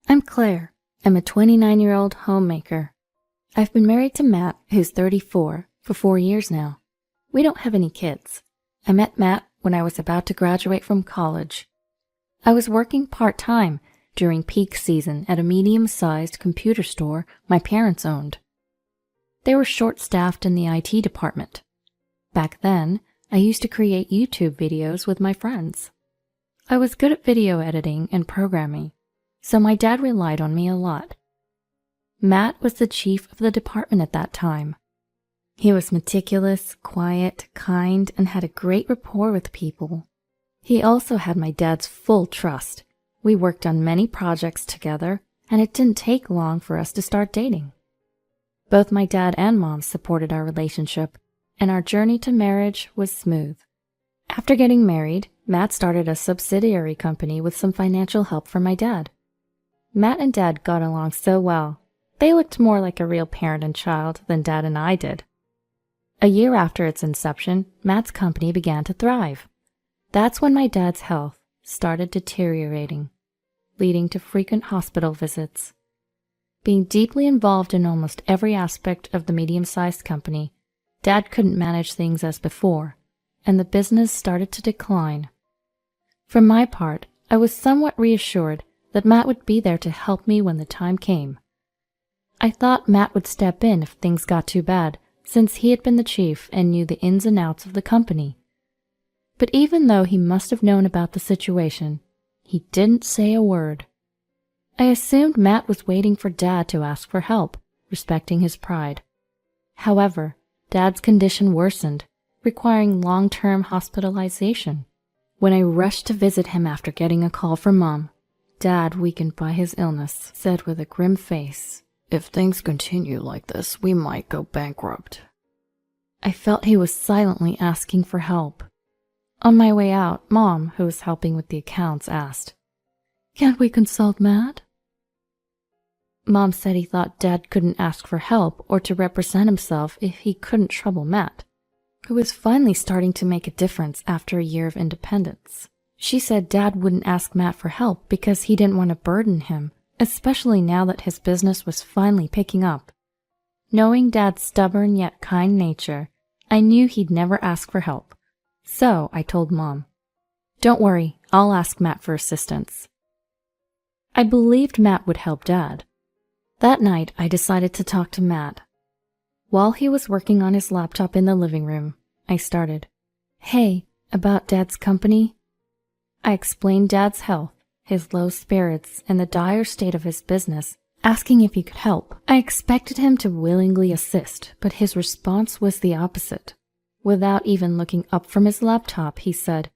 I'm Claire. I'm a 29-year-old homemaker. I've been married to Matt, who's 34, for 4 years now. We don't have any kids. I met Matt when I was about to graduate from college. I was working part-time during peak season at a medium-sized computer store my parents owned. They were short-staffed in the IT department. Back then, I used to create YouTube videos with my friends. I was good at video editing and programming, so my dad relied on me a lot. Matt was the chief of the department at that time. He was meticulous, quiet, kind, and had a great rapport with people. He also had my dad's full trust. We worked on many projects together, and it didn't take long for us to start dating. Both my dad and mom supported our relationship, and our journey to marriage was smooth. After getting married, Matt started a subsidiary company with some financial help from my dad. Matt and Dad got along so well. They looked more like a real parent and child than Dad and I did. A year after its inception, Matt's company began to thrive. That's when my dad's health started deteriorating, leading to frequent hospital visits. Being deeply involved in almost every aspect of the medium-sized company, Dad couldn't manage things as before, and the business started to decline. For my part, I was somewhat reassured that Matt would be there to help me when the time came. I thought Matt would step in if things got too bad, since he had been the chief and knew the ins and outs of the company. But even though he must have known about the situation, he didn't say a word. I assumed Matt was waiting for Dad to ask for help, respecting his pride. However, Dad's condition worsened, requiring long-term hospitalization. When I rushed to visit him after getting a call from Mom, Dad, weakened by his illness, said with a grim face, "If things continue like this, we might go bankrupt." I felt he was silently asking for help. On my way out, Mom, who was helping with the accounts, asked, "Can't we consult Matt?" Mom said he thought Dad couldn't ask for help or to represent himself if he couldn't trouble Matt, who was finally starting to make a difference after a year of independence. She said Dad wouldn't ask Matt for help because he didn't want to burden him, especially now that his business was finally picking up. Knowing Dad's stubborn yet kind nature, I knew he'd never ask for help. So I told Mom, "Don't worry, I'll ask Matt for assistance." I believed Matt would help Dad. That night, I decided to talk to Matt. While he was working on his laptop in the living room, I started, "Hey, about Dad's company?" I explained Dad's health, his low spirits, and the dire state of his business, asking if he could help. I expected him to willingly assist, but his response was the opposite. Without even looking up from his laptop, he said,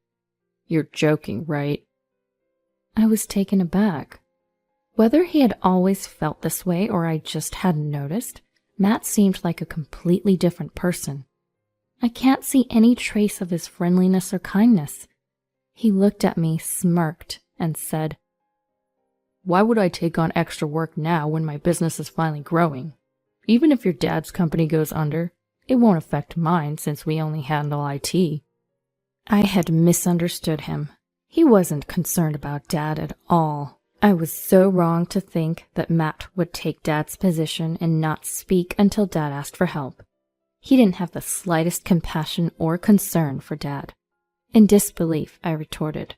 "You're joking, right?" I was taken aback. Whether he had always felt this way or I just hadn't noticed, Matt seemed like a completely different person. I can't see any trace of his friendliness or kindness. He looked at me, smirked, and said, "Why would I take on extra work now when my business is finally growing? Even if your dad's company goes under, it won't affect mine since we only handle IT." I had misunderstood him. He wasn't concerned about Dad at all. I was so wrong to think that Matt would take Dad's position and not speak until Dad asked for help. He didn't have the slightest compassion or concern for Dad. In disbelief, I retorted,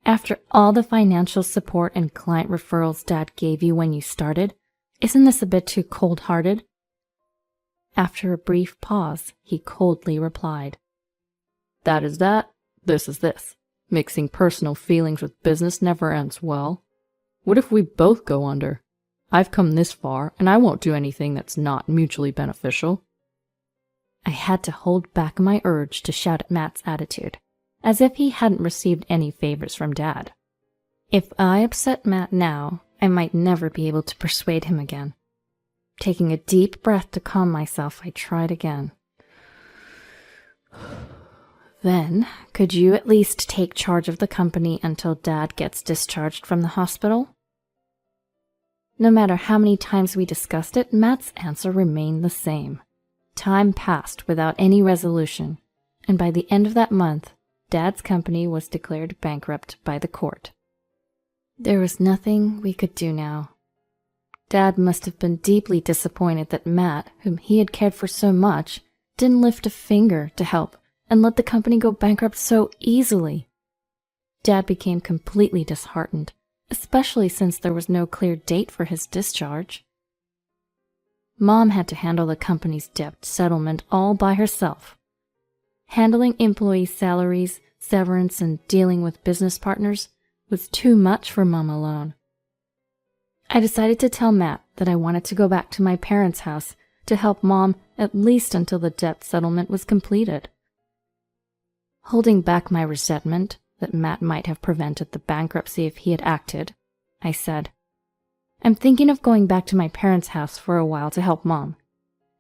"After all the financial support and client referrals Dad gave you when you started, isn't this a bit too cold-hearted?" After a brief pause, he coldly replied, "That is that, this is this. Mixing personal feelings with business never ends well. What if we both go under? I've come this far, and I won't do anything that's not mutually beneficial." I had to hold back my urge to shout at Matt's attitude, as if he hadn't received any favors from Dad. If I upset Matt now, I might never be able to persuade him again. Taking a deep breath to calm myself, I tried again. "Then, could you at least take charge of the company until Dad gets discharged from the hospital?" No matter how many times we discussed it, Matt's answer remained the same. Time passed without any resolution, and by the end of that month, Dad's company was declared bankrupt by the court. There was nothing we could do now. Dad must have been deeply disappointed that Matt, whom he had cared for so much, didn't lift a finger to help and let the company go bankrupt so easily. Dad became completely disheartened, especially since there was no clear date for his discharge. Mom had to handle the company's debt settlement all by herself. Handling employee salaries, severance, and dealing with business partners was too much for Mom alone. I decided to tell Matt that I wanted to go back to my parents' house to help Mom at least until the debt settlement was completed. Holding back my resentment that Matt might have prevented the bankruptcy if he had acted, I said, "I'm thinking of going back to my parents' house for a while to help Mom.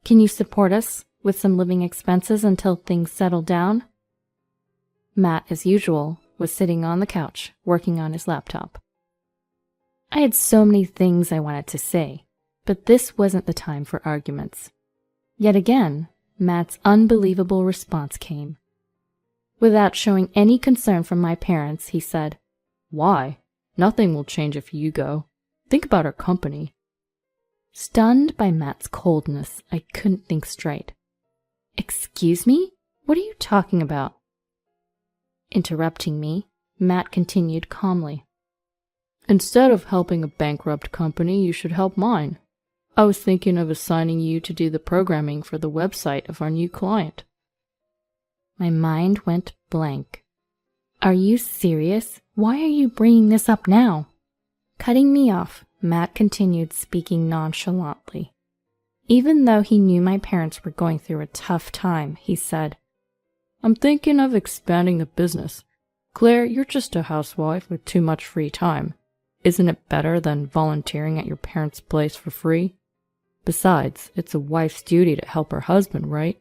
Can you support us with some living expenses until things settle down?" Matt, as usual, was sitting on the couch, working on his laptop. I had so many things I wanted to say, but this wasn't the time for arguments. Yet again, Matt's unbelievable response came. Without showing any concern from my parents, he said, "Why? Nothing will change if you go. Think about our company." Stunned by Matt's coldness, I couldn't think straight. "Excuse me? What are you talking about?" Interrupting me, Matt continued calmly. "Instead of helping a bankrupt company, you should help mine. I was thinking of assigning you to do the programming for the website of our new client." My mind went blank. "Are you serious? Why are you bringing this up now?" Cutting me off, Matt continued speaking nonchalantly. Even though he knew my parents were going through a tough time, he said, "I'm thinking of expanding the business. Claire, you're just a housewife with too much free time. Isn't it better than volunteering at your parents' place for free? Besides, it's a wife's duty to help her husband, right?"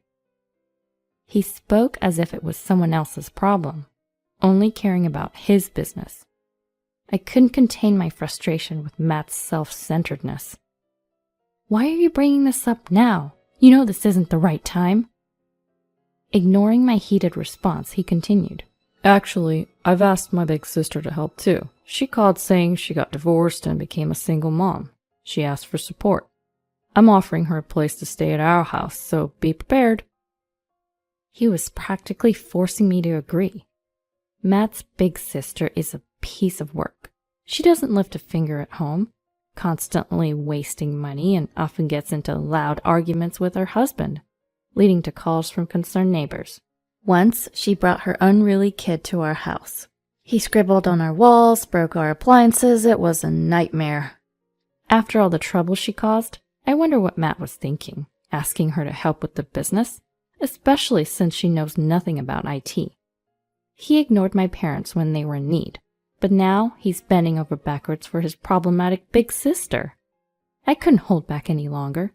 He spoke as if it was someone else's problem, only caring about his business. I couldn't contain my frustration with Matt's self-centeredness. "Why are you bringing this up now? You know this isn't the right time." Ignoring my heated response, he continued, "Actually, I've asked my big sister to help too. She called saying she got divorced and became a single mom. She asked for support. I'm offering her a place to stay at our house, so be prepared." He was practically forcing me to agree. Matt's big sister is a piece of work. She doesn't lift a finger at home, constantly wasting money, and often gets into loud arguments with her husband, leading to calls from concerned neighbors. Once, she brought her unruly kid to our house. He scribbled on our walls, broke our appliances. It was a nightmare. After all the trouble she caused, I wonder what Matt was thinking, asking her to help with the business, especially since she knows nothing about IT. He ignored my parents when they were in need, but now he's bending over backwards for his problematic big sister. I couldn't hold back any longer.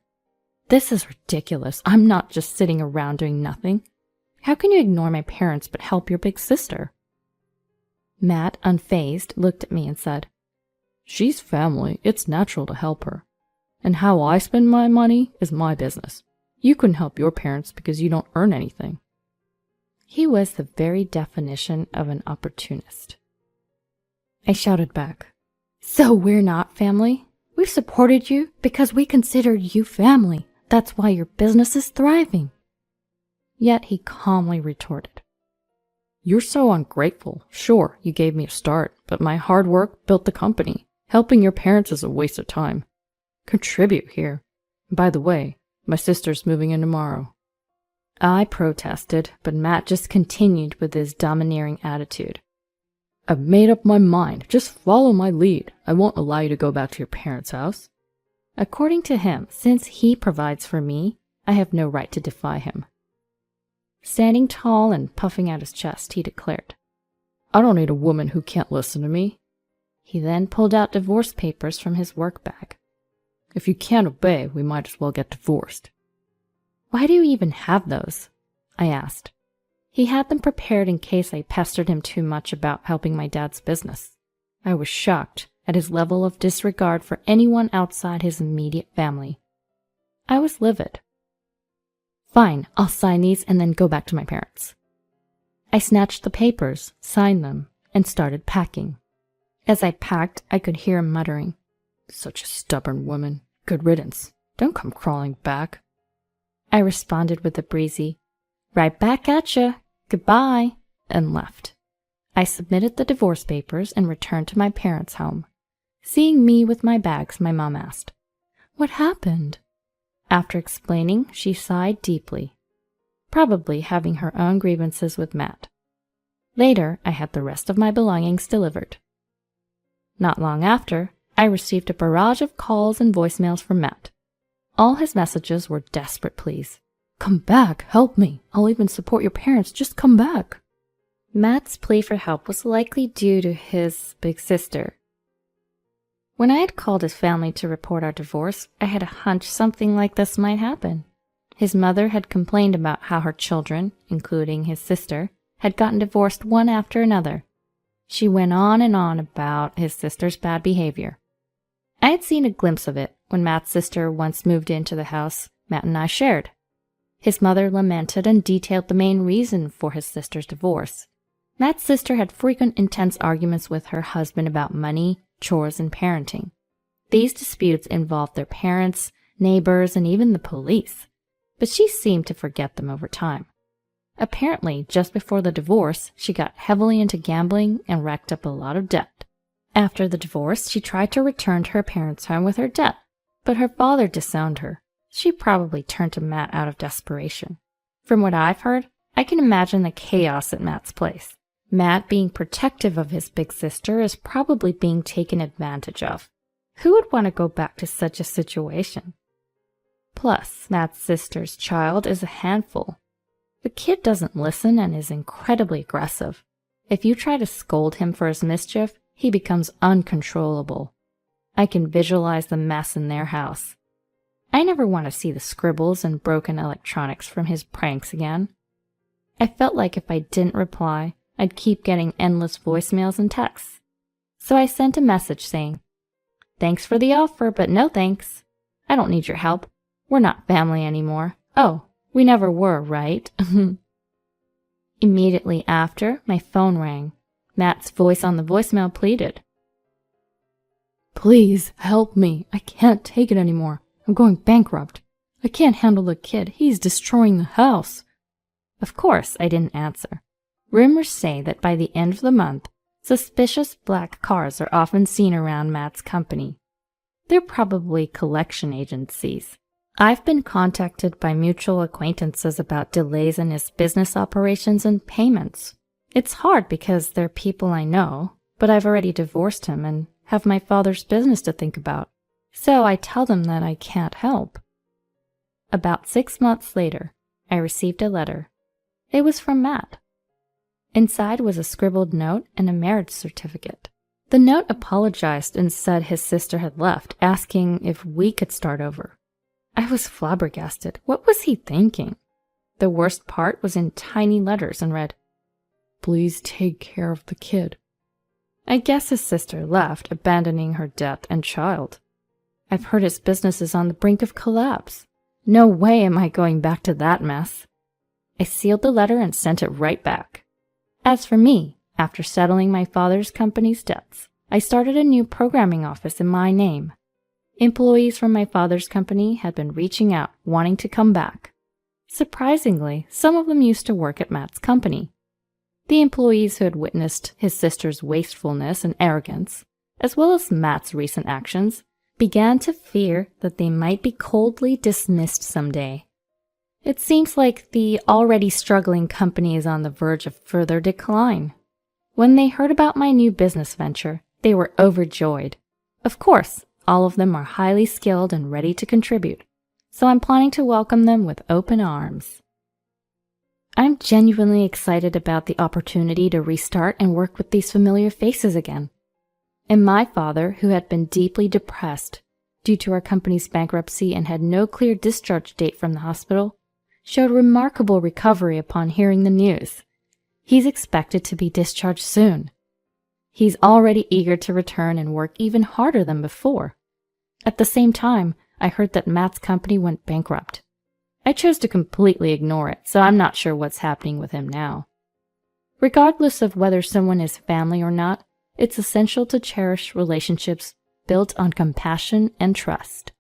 "This is ridiculous. I'm not just sitting around doing nothing. How can you ignore my parents but help your big sister?" Matt, unfazed, looked at me and said, "She's family. It's natural to help her. And how I spend my money is my business. You couldn't help your parents because you don't earn anything." He was the very definition of an opportunist. I shouted back, "So we're not family? We've supported you because we considered you family. That's why your business is thriving." Yet he calmly retorted, "You're so ungrateful. Sure, you gave me a start, but my hard work built the company. Helping your parents is a waste of time. Contribute here. By the way, my sister's moving in tomorrow." I protested, but Matt just continued with his domineering attitude. "I've made up my mind. Just follow my lead. I won't allow you to go back to your parents' house." According to him, since he provides for me, I have no right to defy him. Standing tall and puffing out his chest, he declared, "I don't need a woman who can't listen to me." He then pulled out divorce papers from his work bag. "If you can't obey, we might as well get divorced." "Why do you even have those?" I asked. He had them prepared in case I pestered him too much about helping my dad's business. I was shocked at his level of disregard for anyone outside his immediate family. I was livid. "Fine, I'll sign these and then go back to my parents." I snatched the papers, signed them, and started packing. As I packed, I could hear him muttering, Such a stubborn woman. Good riddance. Don't come crawling back. I responded with a breezy, right back at ya. Goodbye, and left. I submitted the divorce papers and returned to my parents' home. Seeing me with my bags, my mom asked, "What happened?" After explaining, she sighed deeply, probably having her own grievances with Matt. Later, I had the rest of my belongings delivered. Not long after, I received a barrage of calls and voicemails from Matt. All his messages were desperate pleas. "Come back, help me. I'll even support your parents, just come back." Matt's plea for help was likely due to his big sister. When I had called his family to report our divorce, I had a hunch something like this might happen. His mother had complained about how her children, including his sister, had gotten divorced one after another. She went on and on about his sister's bad behavior. I had seen a glimpse of it when Matt's sister once moved into the house Matt and I shared. His mother lamented and detailed the main reason for his sister's divorce. Matt's sister had frequent intense arguments with her husband about money, chores, and parenting. These disputes involved their parents, neighbors, and even the police, but she seemed to forget them over time. Apparently, just before the divorce, she got heavily into gambling and racked up a lot of debt. After the divorce, she tried to return to her parents' home with her debt, but her father disowned her. She probably turned to Matt out of desperation. From what I've heard, I can imagine the chaos at Matt's place. Matt, being protective of his big sister, is probably being taken advantage of. Who would want to go back to such a situation? Plus, Matt's sister's child is a handful. The kid doesn't listen and is incredibly aggressive. If you try to scold him for his mischief, he becomes uncontrollable. I can visualize the mess in their house. I never want to see the scribbles and broken electronics from his pranks again. I felt like if I didn't reply, I'd keep getting endless voicemails and texts. So I sent a message saying, "Thanks for the offer, but no thanks. I don't need your help. We're not family anymore. Oh, we never were, right?" Immediately after, my phone rang. Matt's voice on the voicemail pleaded, "Please help me. I can't take it anymore. I'm going bankrupt. I can't handle the kid. He's destroying the house." Of course, I didn't answer. Rumors say that by the end of the month, suspicious black cars are often seen around Matt's company. They're probably collection agencies. I've been contacted by mutual acquaintances about delays in his business operations and payments. It's hard because they're people I know, but I've already divorced him and have my father's business to think about. So I tell them that I can't help. About 6 months later, I received a letter. It was from Matt. Inside was a scribbled note and a marriage certificate. The note apologized and said his sister had left, asking if we could start over. I was flabbergasted. What was he thinking? The worst part was in tiny letters and read, "Please take care of the kid." I guess his sister left, abandoning her debt and child. I've heard his business is on the brink of collapse. No way am I going back to that mess. I sealed the letter and sent it right back. As for me, after settling my father's company's debts, I started a new programming office in my name. Employees from my father's company had been reaching out, wanting to come back. Surprisingly, some of them used to work at Matt's company. The employees who had witnessed his sister's wastefulness and arrogance, as well as Matt's recent actions, began to fear that they might be coldly dismissed someday. It seems like the already struggling company is on the verge of further decline. When they heard about my new business venture, they were overjoyed. Of course, all of them are highly skilled and ready to contribute, so I'm planning to welcome them with open arms. I'm genuinely excited about the opportunity to restart and work with these familiar faces again. And my father, who had been deeply depressed due to our company's bankruptcy and had no clear discharge date from the hospital, showed remarkable recovery upon hearing the news. He's expected to be discharged soon. He's already eager to return and work even harder than before. At the same time, I heard that Matt's company went bankrupt. I chose to completely ignore it, so I'm not sure what's happening with him now. Regardless of whether someone is family or not, it's essential to cherish relationships built on compassion and trust.